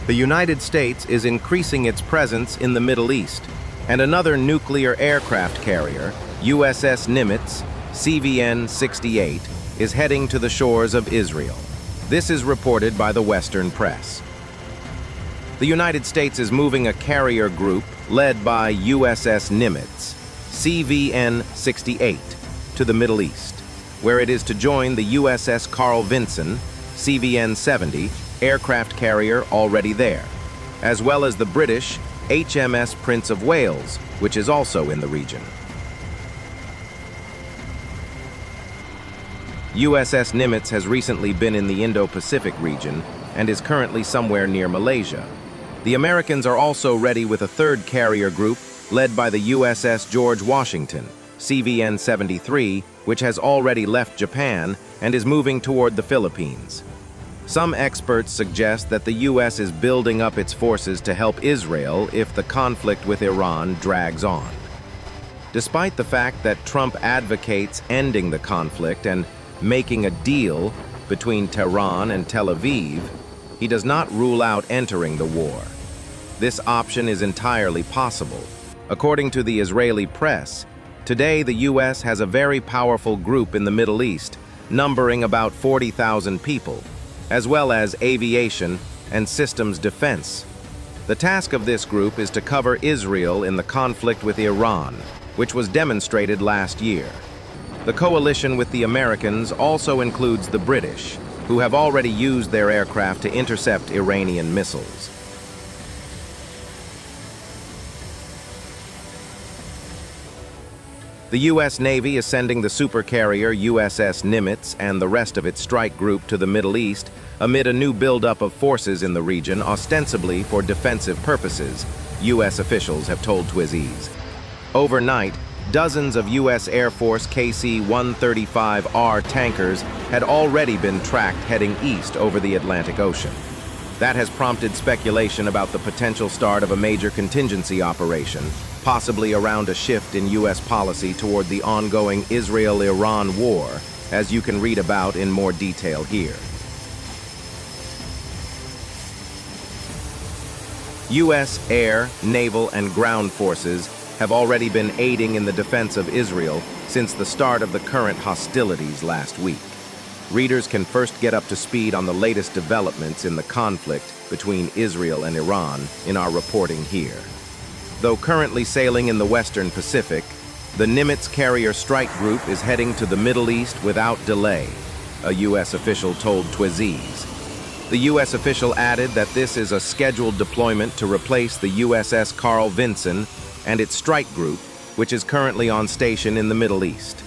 The United States is increasing its presence in the Middle East, and another nuclear aircraft carrier, USS Nimitz, CVN-68, is heading to the shores of Israel. This is reported by the Western press. The United States is moving a carrier group led by USS Nimitz, CVN-68, to the Middle East, where it is to join the USS Carl Vinson, CVN-70, aircraft carrier already there, as well as the British HMS Prince of Wales, which is also in the region. USS Nimitz has recently been in the Indo-Pacific region and is currently somewhere near Malaysia. The Americans are also ready with a third carrier group led by the USS George Washington, CVN-73, which has already left Japan and is moving toward the Philippines. Some experts suggest that the U.S. is building up its forces to help Israel if the conflict with Iran drags on. Despite the fact that Trump advocates ending the conflict and making a deal between Tehran and Tel Aviv, he does not rule out entering the war. This option is entirely possible. According to the Israeli press, today the U.S. has a very powerful group in the Middle East, numbering about 40,000 people, as well as aviation and systems defense. The task of this group is to cover Israel in the conflict with Iran, which was demonstrated last year. The coalition with the Americans also includes the British, who have already used their aircraft to intercept Iranian missiles. The U.S. Navy is sending the supercarrier USS Nimitz and the rest of its strike group to the Middle East amid a new buildup of forces in the region, ostensibly for defensive purposes, U.S. officials have told Twizzes. Overnight, dozens of U.S. Air Force KC-135R tankers had already been tracked heading east over the Atlantic Ocean. That has prompted speculation about the potential start of a major contingency operation, possibly around a shift in U.S. policy toward the ongoing Israel-Iran war, as you can read about in more detail here. U.S. air, naval, and ground forces have already been aiding in the defense of Israel since the start of the current hostilities last week. Readers can first get up to speed on the latest developments in the conflict between Israel and Iran in our reporting here. Though currently sailing in the Western Pacific, the Nimitz Carrier Strike Group is heading to the Middle East without delay, a U.S. official told Twizzes. The U.S. official added that this is a scheduled deployment to replace the USS Carl Vinson and its strike group, which is currently on station in the Middle East.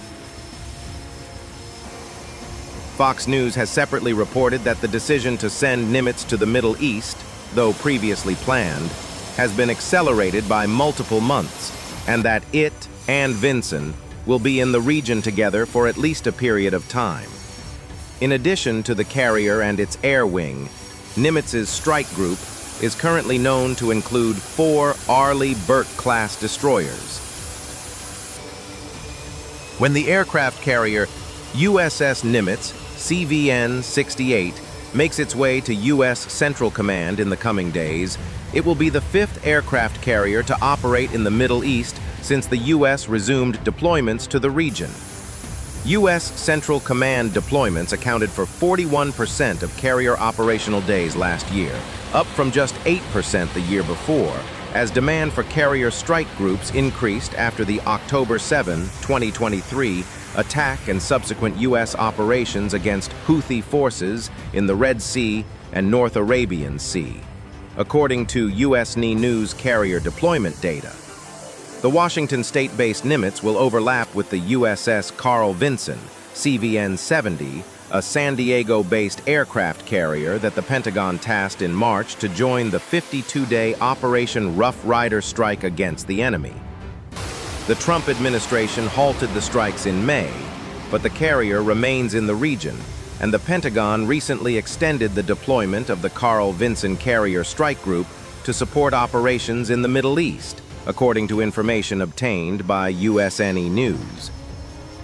Fox News has separately reported that the decision to send Nimitz to the Middle East, though previously planned, has been accelerated by multiple months, and that it and Vinson will be in the region together for at least a period of time. In addition to the carrier and its air wing, Nimitz's strike group is currently known to include 4 Arleigh-Burke-class destroyers. When the aircraft carrier USS Nimitz, CVN-68, makes its way to U.S. Central Command in the coming days, it will be the 5th aircraft carrier to operate in the Middle East since the U.S. resumed deployments to the region. U.S. Central Command deployments accounted for 41% of carrier operational days last year, up from just 8% the year before, as demand for carrier strike groups increased after the October 7, 2023, attack and subsequent U.S. operations against Houthi forces in the Red Sea and North Arabian Sea. According to USN News carrier deployment data, the Washington state-based Nimitz will overlap with the USS Carl Vinson, CVN-70, a San Diego-based aircraft carrier that the Pentagon tasked in March to join the 52-day Operation Rough Rider strike against the enemy. The Trump administration halted the strikes in May, but the carrier remains in the region, and the Pentagon recently extended the deployment of the Carl Vinson Carrier Strike Group to support operations in the Middle East, according to information obtained by USN News.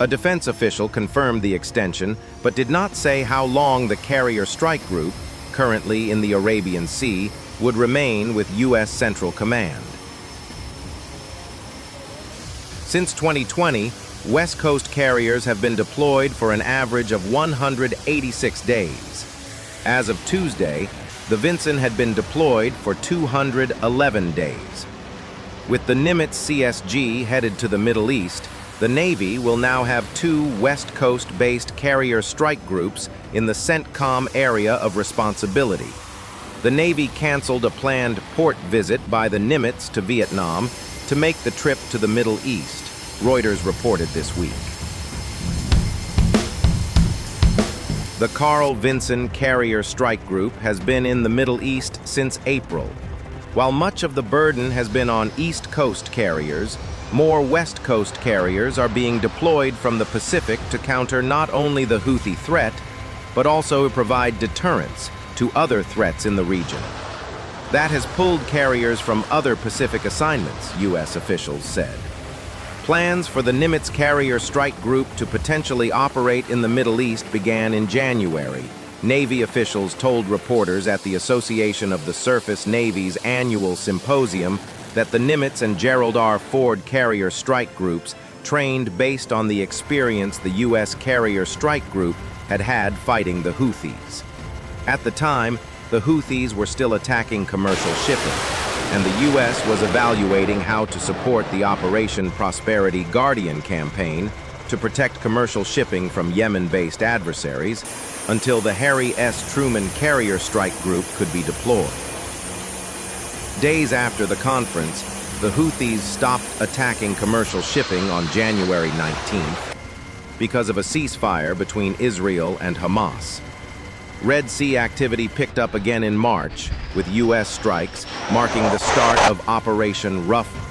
A defense official confirmed the extension, but did not say how long the Carrier Strike Group, currently in the Arabian Sea, would remain with U.S. Central Command. Since 2020, West Coast carriers have been deployed for an average of 186 days. As of Tuesday, the Vinson had been deployed for 211 days. With the Nimitz CSG headed to the Middle East, the Navy will now have 2 West Coast-based carrier strike groups in the CENTCOM area of responsibility. The Navy canceled a planned port visit by the Nimitz to Vietnam to make the trip to the Middle East, Reuters reported this week. The Carl Vinson Carrier Strike Group has been in the Middle East since April. While much of the burden has been on East Coast carriers, more West Coast carriers are being deployed from the Pacific to counter not only the Houthi threat, but also to provide deterrence to other threats in the region. That has pulled carriers from other Pacific assignments, U.S. officials said. Plans for the Nimitz Carrier Strike Group to potentially operate in the Middle East began in January. Navy officials told reporters at the Association of the Surface Navy's annual symposium that the Nimitz and Gerald R. Ford carrier strike groups trained based on the experience the U.S. Carrier Strike Group had had fighting the Houthis. At the time, the Houthis were still attacking commercial shipping, and the U.S. was evaluating how to support the Operation Prosperity Guardian campaign to protect commercial shipping from Yemen-based adversaries until the Harry S. Truman Carrier Strike Group could be deployed. Days after the conference, the Houthis stopped attacking commercial shipping on January 19th because of a ceasefire between Israel and Hamas. Red Sea activity picked up again in March, with U.S. strikes marking the start of Operation Rough